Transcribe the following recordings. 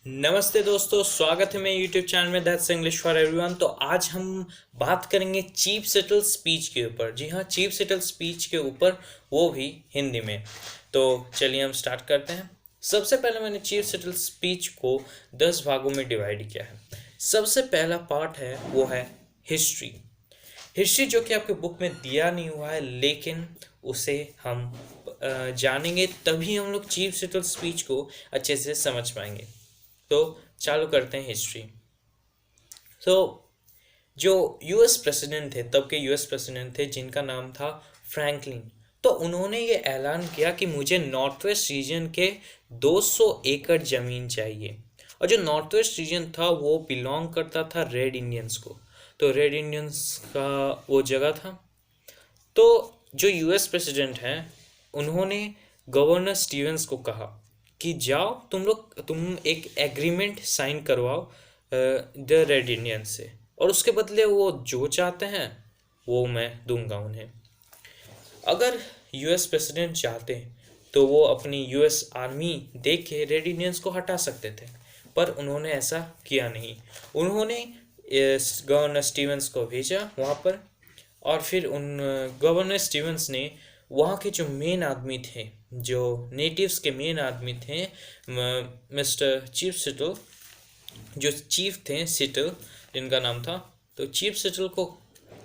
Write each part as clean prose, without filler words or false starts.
नमस्ते दोस्तों, स्वागत है मेरे YouTube चैनल में दैट्स इंग्लिश फॉर एवरीवन। तो आज हम बात करेंगे चीफ सेटल स्पीच के ऊपर। जी हाँ, चीफ सेटल स्पीच के ऊपर, वो भी हिंदी में। तो चलिए हम स्टार्ट करते हैं। सबसे पहले मैंने चीफ सेटल स्पीच को 10 भागों में डिवाइड किया है। सबसे पहला पार्ट है वो है हिस्ट्री। हिस्ट्री जो कि आपके बुक में दिया नहीं हुआ है, लेकिन उसे हम जानेंगे तभी हम लोग चीफ सेटल स्पीच को अच्छे से समझ पाएंगे। तो चालू करते हैं हिस्ट्री। तो जो यूएस प्रेसिडेंट थे, तब के यूएस प्रेसिडेंट थे जिनका नाम था फ्रैंकलिन। तो उन्होंने ये ऐलान किया कि मुझे नॉर्थ वेस्ट रीजन के 200 एकड़ ज़मीन चाहिए। और जो नॉर्थ वेस्ट रीजन था वो बिलोंग करता था रेड इंडियंस को। तो रेड इंडियंस का वो जगह था। तो जो यूएस प्रेसिडेंट हैं, उन्होंने गवर्नर स्टीवंस को कहा कि जाओ तुम एक एग्रीमेंट साइन करवाओ द रेड इंडियन से, और उसके बदले वो जो चाहते हैं वो मैं दूंगा उन्हें। अगर यूएस प्रेसिडेंट चाहते तो वो अपनी यूएस आर्मी दे के रेड इंडियंस को हटा सकते थे, पर उन्होंने ऐसा किया नहीं। उन्होंने गवर्नर स्टीवंस को भेजा वहाँ पर, और फिर उन गवर्नर स्टीवंस ने वहाँ के जो मेन आदमी थे, जो नेटिव्स के मेन आदमी थे, मिस्टर चीफ सिटल, जो चीफ थे सिटल जिनका नाम था, तो चीफ सिटल को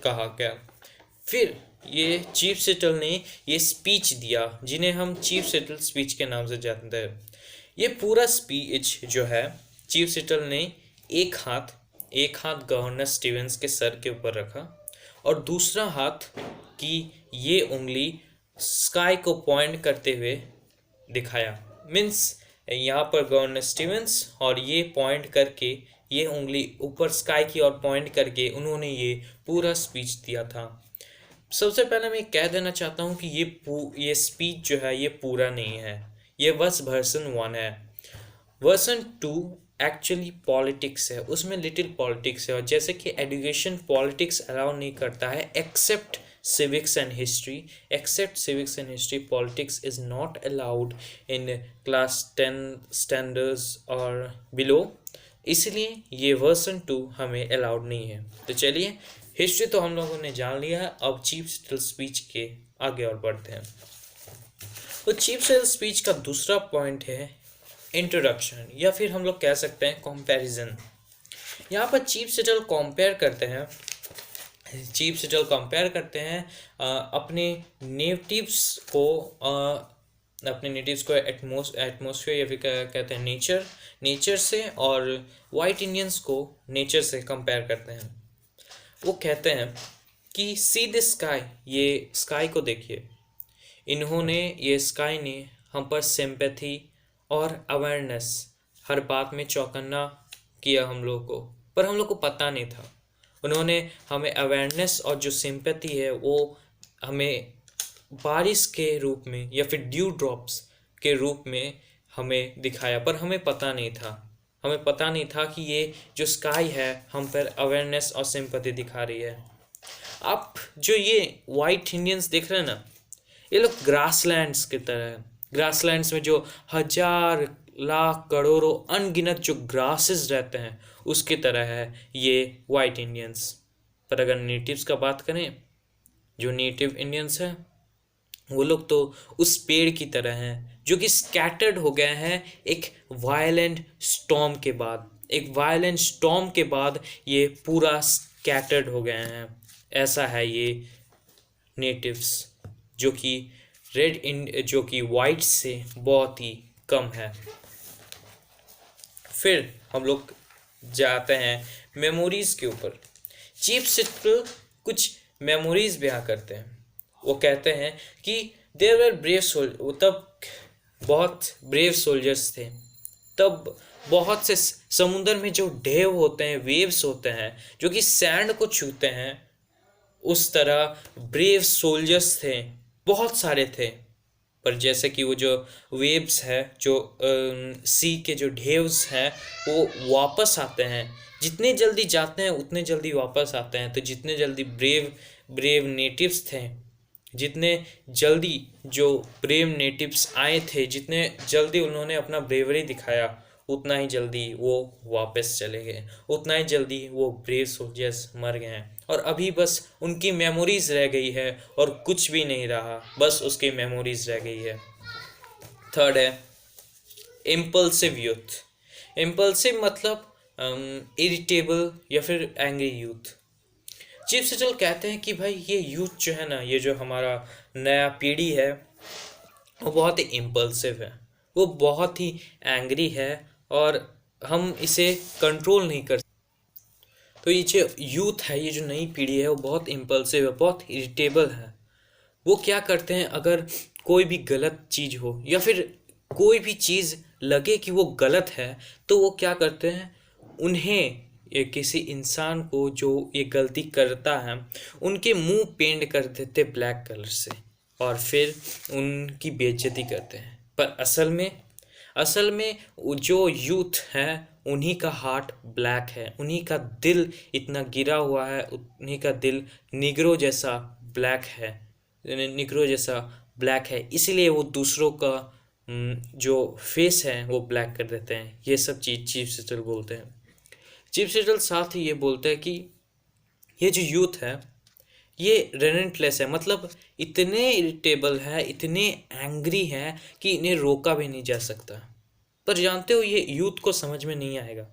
कहा गया। फिर ये चीफ सिटल ने ये स्पीच दिया जिन्हें हम चीफ सिटल स्पीच के नाम से जानते हैं। ये पूरा स्पीच जो है, चीफ सिटल ने एक हाथ गवर्नर स्टीवंस के सर के ऊपर रखा और दूसरा हाथ की ये उंगली स्काई को पॉइंट करते हुए दिखाया। मीन्स यहाँ पर गवर्नर स्टीवंस और ये पॉइंट करके, ये उंगली ऊपर स्काई की ओर पॉइंट करके उन्होंने ये पूरा स्पीच दिया था। सबसे पहले मैं कह देना चाहता हूँ कि ये स्पीच जो है ये पूरा नहीं है, ये बस वर्सन 1 है। वर्सन 2 एक्चुअली पॉलिटिक्स है, उसमें लिटिल पॉलिटिक्स है। और जैसे कि एजुकेशन पॉलिटिक्स अलाउ नहीं करता है accept civics and history, except civics and history, politics is not allowed in class 10 standards or below, इसलिए ये वर्सन 2 हमें अलाउड नहीं है। तो चलिए, हिस्ट्री तो हम लोगों ने जान लिया है, अब चीफ सेटल स्पीच के आगे और बढ़ते हैं। तो चीफ सेटल स्पीच का दूसरा पॉइंट है इंट्रोडक्शन, या फिर हम लोग कह सकते हैं कंपैरिजन। यहाँ पर चीफ सेटल कंपेयर करते हैं अपने नेटिव्स को एटमॉस्फेयर या फिर कहते हैं नेचर से, और वाइट इंडियंस को नेचर से कंपेयर करते हैं। वो कहते हैं कि सी द स्काई, ये स्काई को देखिए। ये स्काई ने हम पर सिंपैथी और अवेयरनेस, हर बात में चौकन्ना किया हम लोग को, पर हम लोग को पता नहीं था। उन्होंने हमें अवेयरनेस और जो सिंपैथी है वो हमें बारिश के रूप में या फिर ड्यू ड्रॉप्स के रूप में हमें दिखाया, पर हमें पता नहीं था कि ये जो स्काई है हम पर अवेयरनेस और सिंपैथी दिखा रही है। आप जो ये वाइट इंडियंस देख रहे हैं ना, ये लोग ग्रासलैंड्स की तरह है। ग्रासलैंड्स में जो हजार लाख करोड़ों अनगिनत जो ग्रासेस रहते हैं, उसकी तरह है ये वाइट इंडियंस। पर अगर नेटिव्स का बात करें, जो नेटिव इंडियंस हैं वो लोग तो उस पेड़ की तरह हैं जो कि स्कैटर्ड हो गए हैं एक वायलेंट स्टॉर्म के बाद ये पूरा स्कैटर्ड हो गए हैं। ऐसा है ये नेटिव्स, जो कि वाइट से बहुत ही कम है। फिर हम लोग जाते हैं मेमोरीज के ऊपर। चीफ सेटल कुछ मेमोरीज बयां करते हैं। वो कहते हैं कि देयर वर तब बहुत ब्रेव सोल्जर्स थे। तब बहुत से समुद्र में जो ढेव होते हैं, वेव्स होते हैं जो कि सैंड को छूते हैं, उस तरह ब्रेव सोल्जर्स थे, बहुत सारे थे। पर जैसे कि वो जो वेव्स है, जो सी के जो ढेव्स हैं, वो वापस आते हैं। जितने जल्दी जाते हैं उतने जल्दी वापस आते हैं। तो जितने जल्दी ब्रेव नेटिव्स थे, जितने जल्दी जो ब्रेव नेटिव्स आए थे, जितने जल्दी उन्होंने अपना ब्रेवरी दिखाया, उतना ही जल्दी वो वापस चले गए, उतना ही जल्दी वो ब्रेव सोल्जर्स मर गए हैं और अभी बस उनकी मेमोरीज रह गई है और कुछ भी नहीं रहा, बस उसकी मेमोरीज रह गई है। थर्ड है इम्पल्सिव यूथ। इम्पल्सिव मतलब इरिटेबल या फिर एंग्री यूथ। चीफ सेटल कहते हैं कि भाई ये यूथ जो है ना, ये जो हमारा नया पीढ़ी है वो बहुत ही इम्पल्सिव है, वो बहुत ही एंग्री है और हम इसे कंट्रोल नहीं कर। तो ये जो यूथ है, ये जो नई पीढ़ी है वो बहुत इम्पल्सिव है, बहुत इरिटेबल है। वो क्या करते हैं, अगर कोई भी गलत चीज़ हो या फिर कोई भी चीज़ लगे कि वो गलत है तो वो क्या करते हैं, उन्हें ये किसी इंसान को जो ये गलती करता है उनके मुंह पेंट कर देते ब्लैक कलर से और फिर उनकी बेइज्जती करते हैं। पर असल में वो जो यूथ है उन्हीं का हार्ट ब्लैक है, उन्हीं का दिल इतना गिरा हुआ है, उन्हीं का दिल निग्रो जैसा ब्लैक है, निग्रो जैसा ब्लैक है, इसलिए वो दूसरों का जो फेस है वो ब्लैक कर देते हैं। ये सब चीज़ चीफ सेटल बोलते हैं। चीफ सेटल साथ ही ये बोलते हैं कि ये जो यूथ है ये रेलेंटलेस है, मतलब इतने इरिटेबल है, इतने एंग्री है कि इन्हें रोका भी नहीं जा सकता। पर जानते हो ये यूथ को समझ में नहीं आएगा,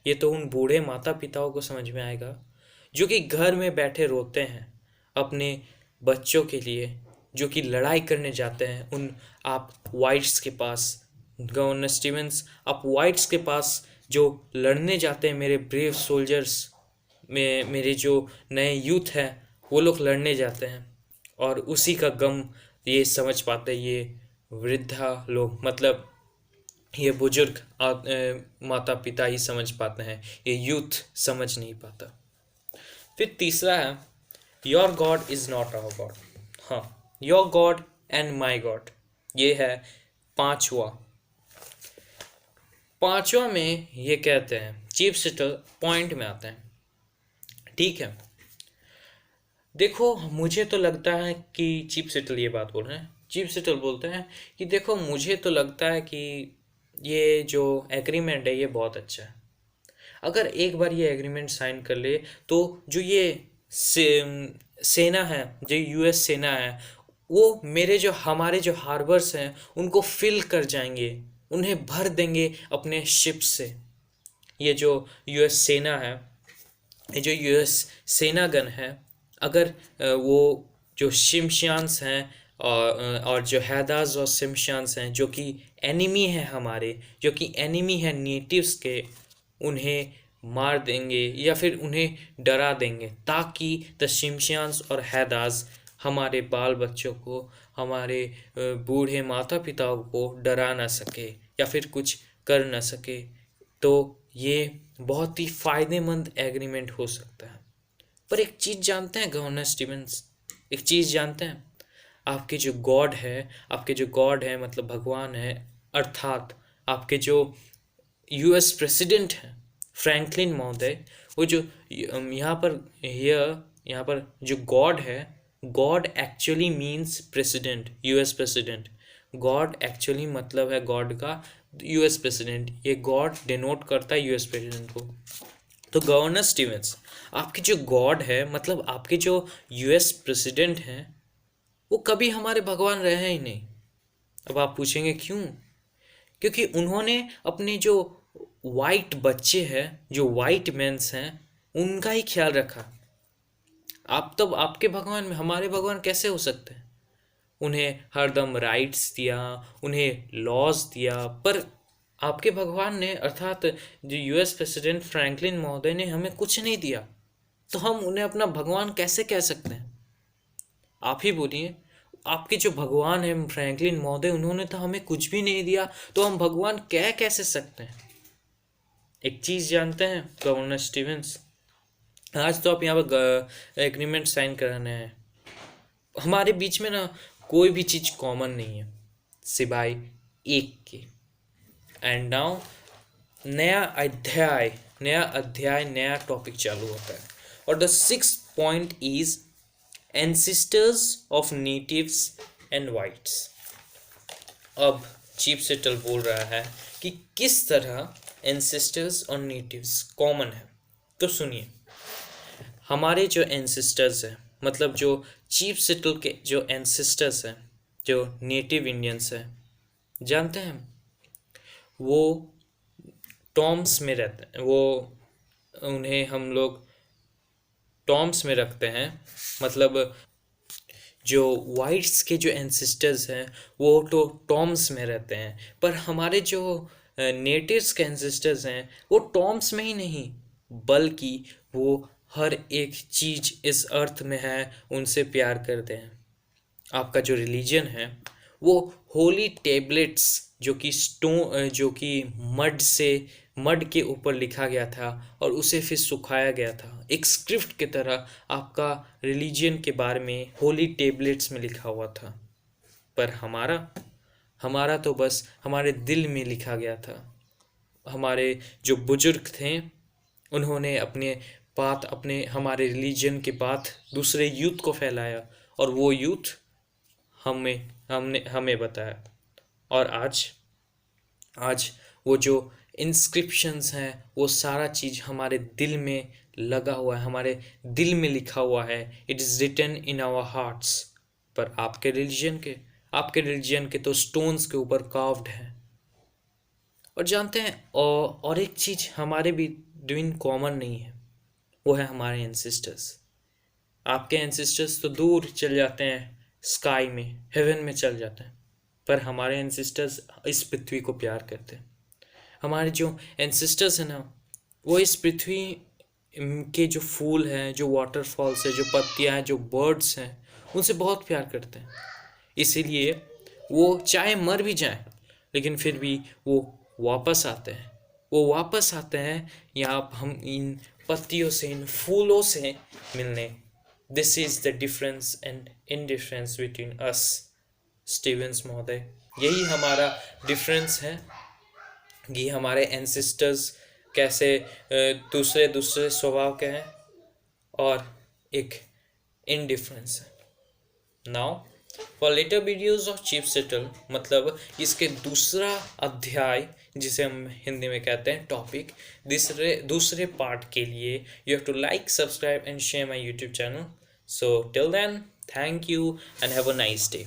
ये तो उन बूढ़े माता पिताओं को समझ में आएगा जो कि घर में बैठे रोते हैं अपने बच्चों के लिए, जो कि लड़ाई करने जाते हैं उन आप वाइट्स के पास। गवर्नर स्टीवंस, आप वाइट्स के पास जो लड़ने जाते हैं, मेरे ब्रेव सोल्जर्स में, मेरे जो नए यूथ हैं वो लोग लड़ने जाते हैं और उसी का गम ये समझ पाते हैं ये वृद्धा लोग, मतलब ये बुजुर्ग माता पिता ही समझ पाते हैं, ये यूथ समझ नहीं पाता। फिर तीसरा है your god is not our god. हाँ, your god and my god, ये है पांचवा में ये कहते हैं चीफ सेटल पॉइंट में आते हैं। ठीक है, देखो मुझे तो लगता है कि चीफ सेटल ये बात बोल रहे हैं, चीफ सेटल बोलते हैं कि देखो मुझे तो लगता है कि ये जो एग्रीमेंट है ये बहुत अच्छा है। अगर एक बार ये एग्रीमेंट साइन कर ले तो जो ये सेना है, जो यूएस सेना है, वो हमारे जो हार्बर्स हैं उनको फिल कर जाएंगे, उन्हें भर देंगे अपने शिप से। ये जो यूएस सेना है, ये जो यूएस सेनागन है, अगर वो जो शिमशान्स हैं और जो हैदास और शिमशान्स हैं जो कि एनिमी है हमारे, जो कि एनिमी है नेटिव्स के, उन्हें मार देंगे या फिर उन्हें डरा देंगे ताकि द शिमशान्स और हैदास हमारे बाल बच्चों को, हमारे बूढ़े माता पिताओं को डरा ना सके या फिर कुछ कर ना सके। तो ये बहुत ही फ़ायदेमंद एग्रीमेंट हो सकता है। पर एक चीज़ जानते हैं गवर्नर स्टीवंस, एक चीज़ जानते हैं, आपके जो गॉड है मतलब भगवान है, अर्थात आपके जो यूएस प्रेसिडेंट हैं फ्रैंकलिन महोदय, वो जो यहाँ पर जो गॉड है, God actually means president, US president. God actually मतलब है गॉड का यूएस प्रेसिडेंट, ये गॉड डिनोट करता है यूएस प्रेसिडेंट को। तो गवर्नर स्टीवंस, आपके जो गॉड है मतलब आपके जो यूएस प्रेसिडेंट हैं वो कभी हमारे भगवान रहे ही नहीं। अब आप पूछेंगे क्यों? क्योंकि उन्होंने अपने जो वाइट बच्चे हैं, जो वाइट मेंस हैं, उनका ही ख्याल रखा। आप तब आपके भगवान में हमारे भगवान कैसे हो सकते हैं? उन्हें हरदम राइट्स दिया, उन्हें लॉज दिया, पर आपके भगवान ने अर्थात जो यूएस प्रेसिडेंट फ्रैंकलिन महोदय ने हमें कुछ नहीं दिया, तो हम उन्हें अपना भगवान कैसे कह सकते हैं? आप ही बोलिए, आपके जो भगवान हैं फ्रैंकलिन महोदय, उन्होंने तो हमें कुछ भी नहीं दिया, तो हम भगवान कह कैसे सकते हैं? एक चीज़ जानते हैं गवर्नर स्टीवंस, आज तो आप यहाँ पर एग्रीमेंट साइन कराने हैं, हमारे बीच में ना कोई भी चीज़ कॉमन नहीं है सिवाय एक के। एंड नाउ नया अध्याय नया टॉपिक चालू होता है और the 6th point is ancestors of natives and whites. अब चीफ सेटल बोल रहा है कि किस तरह एंसेस्टर्स और नेटिव्स कॉमन है। तो सुनिए, हमारे जो एंसेस्टर्स हैं, मतलब जो चीफ सेटल के जो एंसेस्टर्स हैं, जो नेटिव इंडियंस हैं, जानते हैं वो टॉम्स में रहते हैं। वो उन्हें हम लोग टॉम्स में रखते हैं। मतलब जो वाइट्स के जो एंसेस्टर्स हैं वो तो टॉम्स में रहते हैं, पर हमारे जो नेटिव्स के एंसेस्टर्स हैं वो टॉम्स में ही नहीं, बल्कि वो हर एक चीज़ इस अर्थ में है उनसे प्यार करते हैं। आपका जो रिलीजन है वो होली टेबलेट्स, जो कि जो कि मड के ऊपर लिखा गया था और उसे फिर सुखाया गया था, एक स्क्रिप्ट की तरह आपका रिलीजन के बारे में होली टेबलेट्स में लिखा हुआ था। पर हमारा हमारा तो बस हमारे दिल में लिखा गया था। हमारे जो बुजुर्ग थे उन्होंने अपने हमारे रिलीजन के बात दूसरे यूथ को फैलाया, और वो यूथ हमें बताया। और आज आज वो जो इंस्क्रिप्शंस हैं वो सारा चीज़ हमारे दिल में लगा हुआ है, हमारे दिल में लिखा हुआ है। It is written in our hearts. पर आपके रिलीजन के तो स्टोन्स के ऊपर कार्व्ड है। और जानते हैं, और एक चीज़ हमारे भी ट्विन कॉमन नहीं है, वो है हमारे एंसेस्टर्स। आपके एंसेस्टर्स तो दूर चल जाते हैं, स्काई में, हेवन में चल जाते हैं, पर हमारे एंसेस्टर्स इस पृथ्वी को प्यार करते हैं। हमारे जो एंसेस्टर्स हैं ना, वो इस पृथ्वी के जो फूल हैं, जो वाटरफॉल्स हैं, जो पत्तियां हैं, जो बर्ड्स हैं, उनसे बहुत प्यार करते हैं। इसीलिए वो चाहे मर भी जाएं, लेकिन फिर भी वो वापस आते हैं। वो वापस आते हैं यहाँ हम इन पत्तियों से, इन फूलों से मिलने। This is the difference and indifference between us, Stevens महोदय। यही हमारा डिफरेंस है कि हमारे एंसेस्टर्स कैसे दूसरे स्वभाव के हैं, और एक इनडिफरेंस है। Now for later videos of Chief Seattle, मतलब इसके दूसरा अध्याय जिसे हम हिंदी में कहते हैं टॉपिक, दूसरे पार्ट के लिए you have to like, subscribe and share my YouTube channel. So till then, thank you and have a nice day.